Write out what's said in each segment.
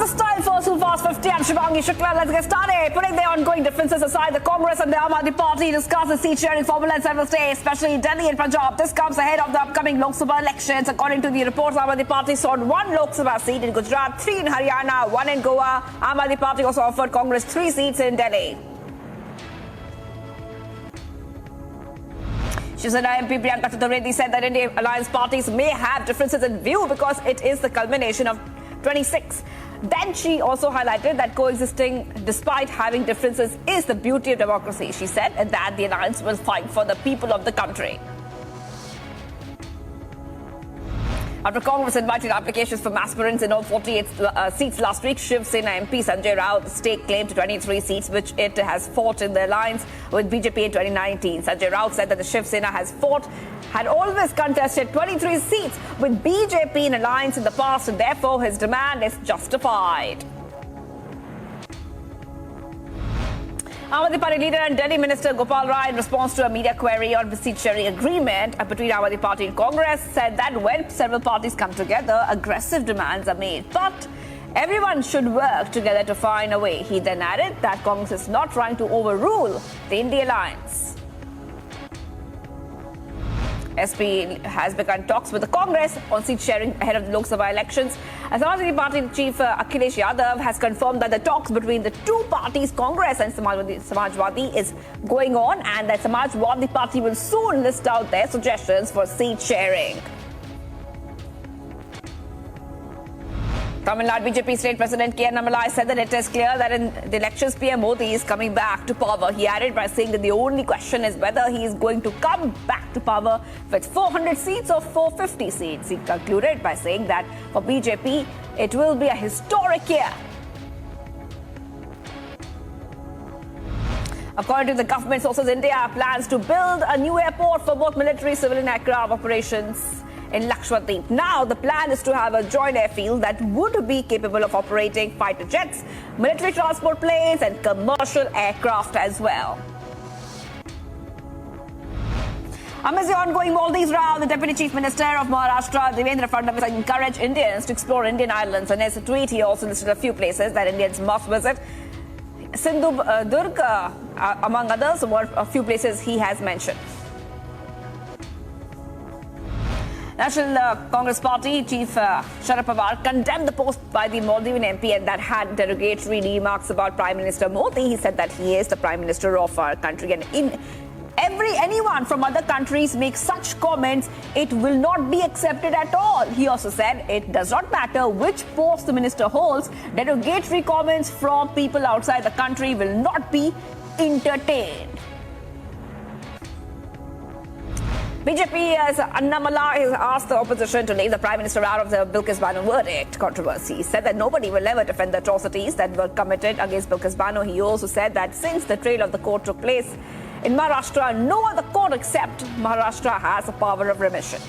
the style for Superfast 50 and Shivangi Shukla. Let's get started. Putting the ongoing differences aside, the Congress and the Aam Aadmi Party discuss the seat sharing formula in several states, especially Delhi and Punjab. This comes ahead of the upcoming Lok Sabha elections. According to the reports, Aam Aadmi Party sought 1 Lok Sabha seat in Gujarat, 3 in Haryana, 1 in Goa. Aam Aadmi Party also offered Congress 3 seats in Delhi. Shiv Sena MP Priyanka Chaturvedi said that India alliance parties may have differences in view because it is the culmination of 26. Then she also highlighted that coexisting despite having differences is the beauty of democracy. She said that the alliance will fight for the people of the country. After Congress invited applications from aspirants in all 48 seats last week, Shiv Sena MP Sanjay Rao stake claim to 23 seats, which it has fought in the alliance with BJP in 2019. Sanjay Rao said that the Shiv Sena had always contested 23 seats with BJP in alliance in the past, and therefore his demand is justified. Aam Aadmi Party leader and Delhi Minister Gopal Rai, in response to a media query on the seat-sharing agreement between Aam Aadmi Party and Congress, said that when several parties come together, aggressive demands are made. But everyone should work together to find a way. He then added that Congress is not trying to overrule the India alliance. SP has begun talks with the Congress on seat sharing ahead of the Lok Sabha elections. As Aam Aadmi Party chief Akhilesh Yadav has confirmed that the talks between the two parties, Congress and Samajwadi, is going on, and that Samajwadi Party will soon list out their suggestions for seat sharing. Tamil Nadu BJP State President K. Namalai said that it is clear that in the elections PM Modi is coming back to power. He added by saying that the only question is whether he is going to come back to power with 400 seats or 450 seats. He concluded by saying that for BJP, it will be a historic year. According to the government sources, India plans to build a new airport for both military civilian aircraft operations in Lakshadweep. Now, the plan is to have a joint airfield that would be capable of operating fighter jets, military transport planes, and commercial aircraft as well. Amidst the ongoing Maldives row, the Deputy Chief Minister of Maharashtra, Devendra Fadnavis, encouraged Indians to explore Indian islands. In his tweet, he also listed a few places that Indians must visit. Sindhu Durg, among others, were a few places he has mentioned. National Congress Party Chief Sharad Pawar condemned the post by the Maldivian MP and that had derogatory remarks about Prime Minister Modi. He said that he is the Prime Minister of our country, and anyone from other countries makes such comments, it will not be accepted at all. He also said it does not matter which post the minister holds, derogatory comments from people outside the country will not be entertained. BJP's Annamalai has asked the opposition to leave the Prime Minister out of the Bilkis Bano verdict controversy. He said that nobody will ever defend the atrocities that were committed against Bilkis Bano. He also said that since the trial of the court took place in Maharashtra, no other court except Maharashtra has the power of remission.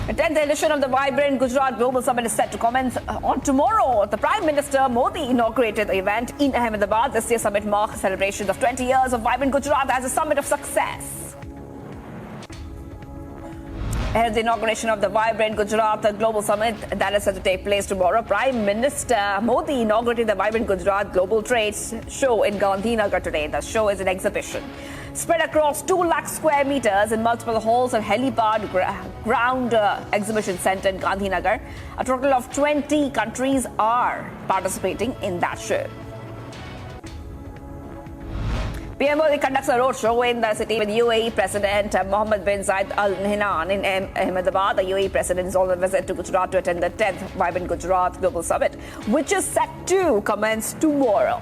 The 10th edition of the vibrant Gujarat Global Summit is set to commence on tomorrow. The Prime Minister Modi inaugurated the event in Ahmedabad. This year's summit marks celebrations of 20 years of vibrant Gujarat as a summit of success. Ahead of the inauguration of the vibrant Gujarat Global Summit that is set to take place tomorrow, Prime Minister Modi inaugurated the vibrant Gujarat Global Trade Show in Gandhinagar today. The show is an exhibition spread across 2 lakh square meters in multiple halls and helipad ground exhibition centre in Gandhinagar. A total of 20 countries are participating in that show. PM Modi conducts a roadshow in the city with UAE President Mohammed bin Zayed Al Nahyan in Ahmedabad. The UAE President is on a visit to Gujarat to attend the 10th Vibrant Gujarat Global Summit, which is set to commence tomorrow.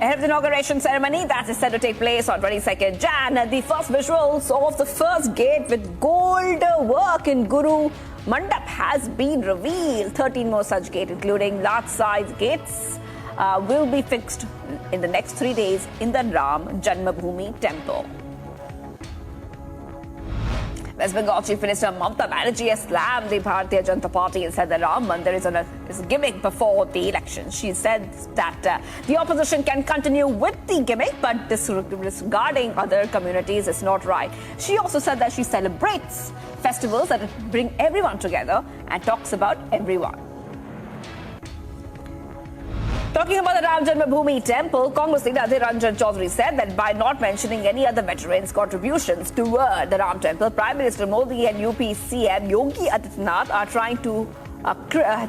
Ahead of the inauguration ceremony that is set to take place on 22nd Jan, the first visuals of the first gate with gold work in Guru Mandap has been revealed. 13 more such gates, including large-size gates, will be fixed in the next 3 days in the Ram Janmabhoomi temple. West Bengal Chief Minister Mamata Banerjee has slammed the Bharatiya Janata Party and said that Ram Mandir is a gimmick before the election. She said that the opposition can continue with the gimmick, but disregarding other communities is not right. She also said that she celebrates festivals that bring everyone together and talks about everyone. Talking about the Ram Janmabhoomi temple, Congress leader Adhir Ranjan Chaudhary said that by not mentioning any other veterans' contributions toward the Ram temple, Prime Minister Modi and UP CM Yogi Adityanath are trying to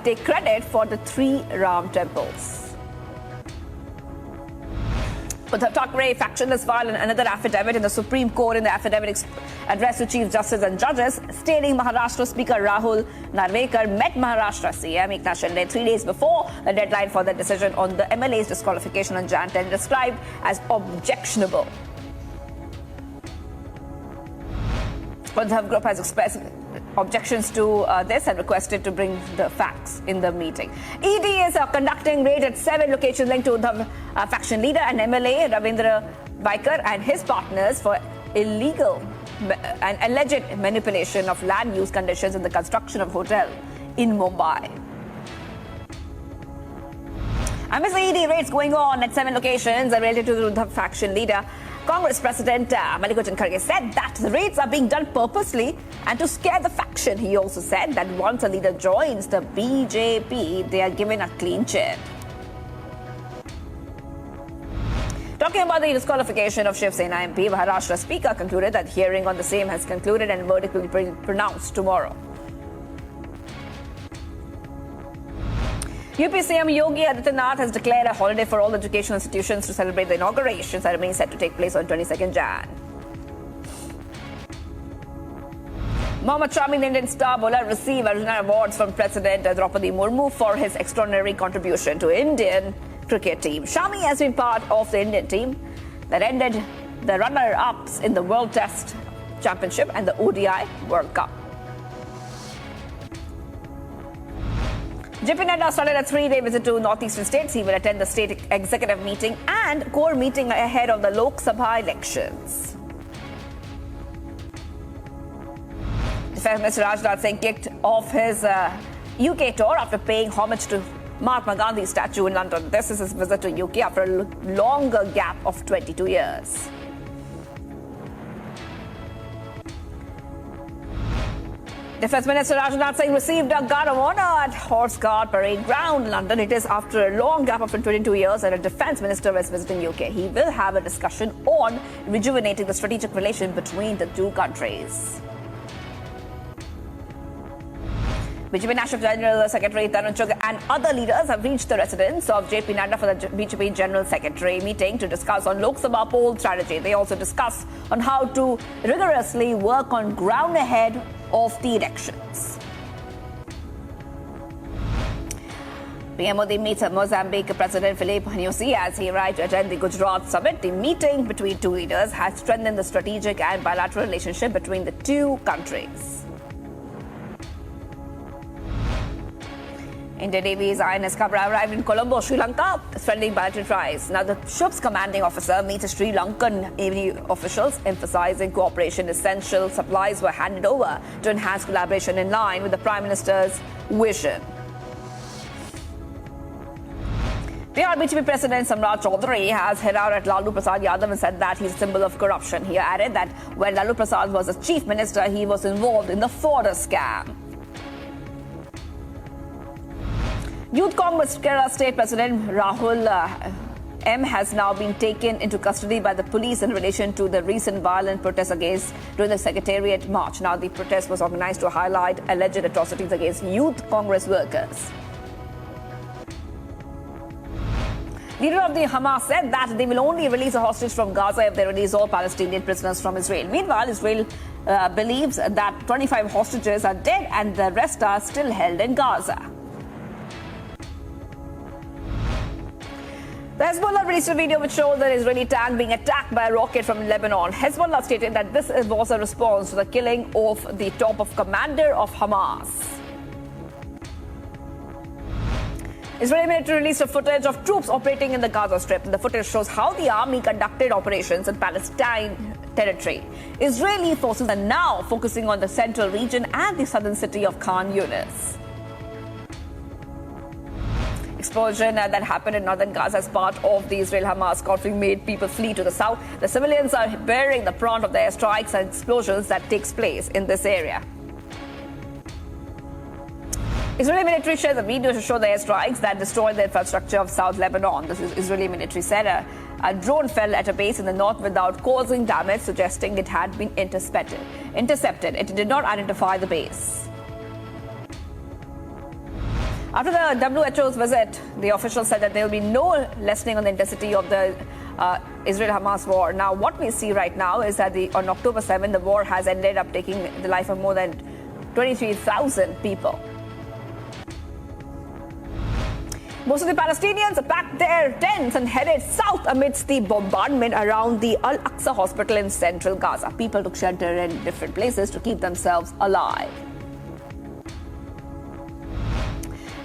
take credit for the 3 Ram temples. Uddhav Thackeray faction has filed another affidavit in the Supreme Court. In the affidavit addressed to Chief Justice and judges, stating Maharashtra Speaker Rahul Narvekar met Maharashtra CM Eknath Shinde 3 days before the deadline for the decision on the MLA's disqualification on Jan 10, described as objectionable. Uddhav Group has expressed objections to this and requested to bring the facts in the meeting. ED is conducting raids at 7 locations linked to Uddhav faction leader and MLA Ravindra Vaikar and his partners for illegal and alleged manipulation of land use conditions in the construction of hotel in Mumbai. Amidst the ED raids going on at 7 locations related to the Uddhav faction leader, Congress President Mallikarjun Kharge said that the raids are being done purposely and to scare the faction. He also said that once a leader joins the BJP, they are given a clean chit. Talking about the disqualification of Shiv Sena MP, Maharashtra Speaker concluded that hearing on the same has concluded and verdict will be pronounced tomorrow. UP CM Yogi Adityanath has declared a holiday for all educational institutions to celebrate the inauguration ceremony set to take place on 22nd Jan. Mohammad Shami, the Indian star bowler, received Arjuna Awards from President Draupadi Murmu for his extraordinary contribution to Indian cricket team. Shami has been part of the Indian team that ended the runner-ups in the World Test Championship and the ODI World Cup. JP Nadda started a 3-day visit to northeastern states. He will attend the state executive meeting and core meeting ahead of the Lok Sabha elections. Defence Minister Rajnath Singh kicked off his UK tour after paying homage to Mahatma Gandhi's statue in London. This is his visit to UK after a longer gap of 22 years. Defence Minister Rajnath Singh received a Guard of Honour at Horse Guard Parade Ground in London. It is after a long gap of 22 years and a Defence Minister is visiting UK. He will have a discussion on rejuvenating the strategic relation between the two countries. BJP National General Secretary Tarun Chugh and other leaders have reached the residence of JP Nadda for the BJP General Secretary meeting to discuss on Lok Sabha poll strategy. They also discuss on how to rigorously work on ground ahead of the elections. PM Modi meets Mozambique President Filipe Nyusi as he arrived to attend the Gujarat summit. The meeting between two leaders has strengthened the strategic and bilateral relationship between the two countries. Indian Navy's INS Kabra arrived in Colombo, Sri Lanka, sending bilateral ties. Now, the ship's commanding officer meets Sri Lankan Navy officials, emphasizing cooperation. Essential supplies were handed over to enhance collaboration in line with the Prime Minister's vision. Bihar BJP President Samrat Chaudhary has hit out at Lalu Prasad Yadav and said that he's a symbol of corruption. He added that when Lalu Prasad was a chief minister, he was involved in the fodder scam. Youth Congress Kerala State President Rahul M has now been taken into custody by the police in relation to the recent violent protests during the Secretariat March. Now, the protest was organized to highlight alleged atrocities against Youth Congress workers. Leader of the Hamas said that they will only release a hostage from Gaza if they release all Palestinian prisoners from Israel. Meanwhile, Israel believes that 25 hostages are dead and the rest are still held in Gaza. The Hezbollah released a video which shows an Israeli tank being attacked by a rocket from Lebanon. Hezbollah stated that this was a response to the killing of the top of commander of Hamas. Israeli military released a footage of troops operating in the Gaza Strip. The footage shows how the army conducted operations in Palestine territory. Israeli forces are now focusing on the central region and the southern city of Khan Yunis. Explosion that happened in northern Gaza as part of the Israel-Hamas conflict made people flee to the south. The civilians are bearing the brunt of the airstrikes and explosions that takes place in this area. Israeli military shares a video to show the airstrikes that destroyed the infrastructure of South Lebanon. This is Israeli military said a drone fell at a base in the north without causing damage, suggesting it had been intercepted. It did not identify the base. After the WHO's visit, the official said that there will be no lessening on the intensity of the Israel-Hamas war. Now, what we see right now is that on October 7, the war has ended up taking the life of more than 23,000 people. Most of the Palestinians packed their tents and headed south amidst the bombardment around the Al-Aqsa hospital in central Gaza. People took shelter in different places to keep themselves alive.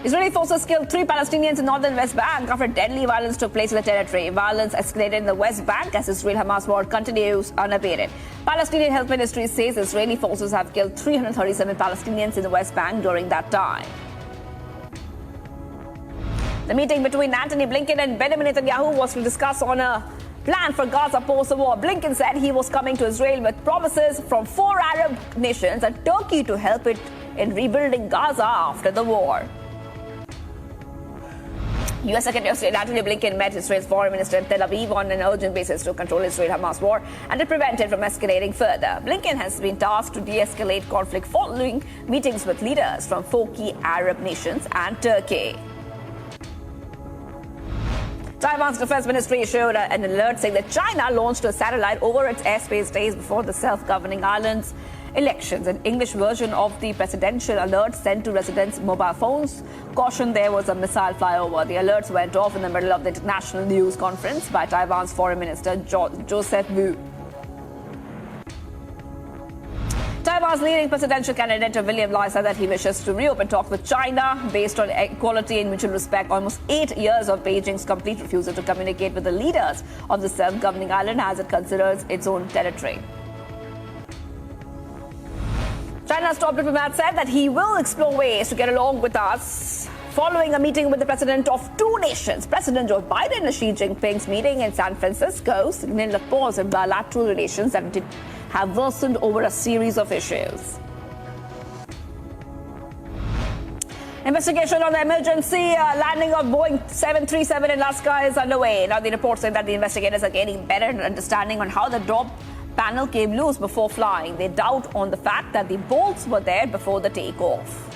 Israeli forces killed 3 Palestinians in northern West Bank after deadly violence took place in the territory. Violence escalated in the West Bank as Israel-Hamas war continues unabated. Palestinian Health Ministry says Israeli forces have killed 337 Palestinians in the West Bank during that time. The meeting between Antony Blinken and Benjamin Netanyahu was to discuss on a plan for Gaza post-war. Blinken said he was coming to Israel with promises from 4 Arab nations and Turkey to help it in rebuilding Gaza after the war. U.S. Secretary of State Antony Blinken met Israel's foreign minister in Tel Aviv on an urgent basis to control Israel-Hamas war and to prevent it from escalating further. Blinken has been tasked to de-escalate conflict following meetings with leaders from 4 key Arab nations and Turkey. Taiwan's defense ministry issued an alert saying that China launched a satellite over its airspace days before the self-governing island's elections. An English version of the presidential alert sent to residents' mobile phones cautioned there was a missile flyover. The alerts went off in the middle of the international news conference by Taiwan's foreign minister Joseph Wu. Taiwan's leading presidential candidate William Lai said that he wishes to reopen talks with China based on equality and mutual respect. Almost 8 years of Beijing's complete refusal to communicate with the leaders of the self-governing island as it considers its own territory. China's top diplomat said that he will explore ways to get along with us following a meeting with the president of 2 nations. President Joe Biden and Xi Jinping's meeting in San Francisco signaled a pause in bilateral relations that have worsened over a series of issues. Investigation on the emergency landing of Boeing 737 in Alaska is underway. Now, the report said that the investigators are gaining better understanding on how the door panel came loose before flying. They doubt on the fact that the bolts were there before the takeoff.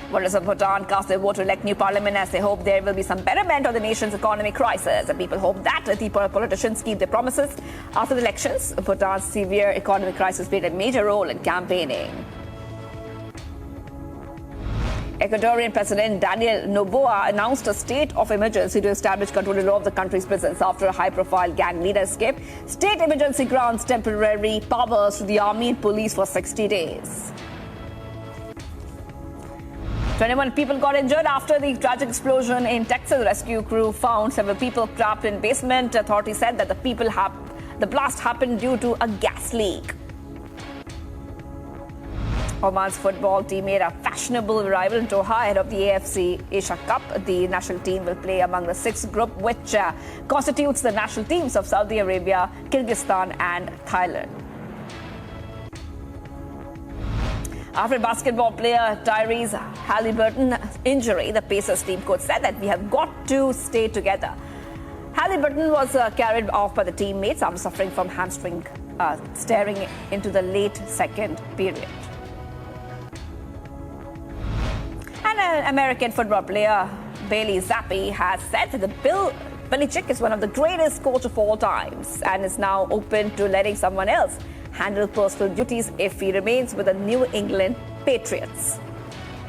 Voters of Bhutan cast their vote to elect new parliament as they hope there will be some betterment of the nation's economic crisis. And people hope that the politicians keep their promises. After the elections, Bhutan's severe economic crisis played a major role in campaigning. Ecuadorian President Daniel Noboa announced a state of emergency to establish control of the country's prisons after a high-profile gang leader escaped. State emergency grants temporary powers to the army and police for 60 days. 21 people got injured after the tragic explosion in Texas. Rescue crew found several people trapped in basement. Authorities said that the blast happened due to a gas leak. Oman's football team made a fashionable arrival in Doha ahead of the AFC Asia Cup. The national team will play among the 6th group, which constitutes the national teams of Saudi Arabia, Kyrgyzstan and Thailand. After basketball player Tyrese Halliburton's injury, the Pacers team coach said that we have got to stay together. Halliburton was carried off by the teammates after suffering from hamstring staring into the late second period. And an American football player, Bailey Zappi, has said that Bill Belichick is one of the greatest coach of all times and is now open to letting someone else handle personal duties if he remains with the New England Patriots.